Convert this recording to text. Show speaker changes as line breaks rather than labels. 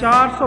400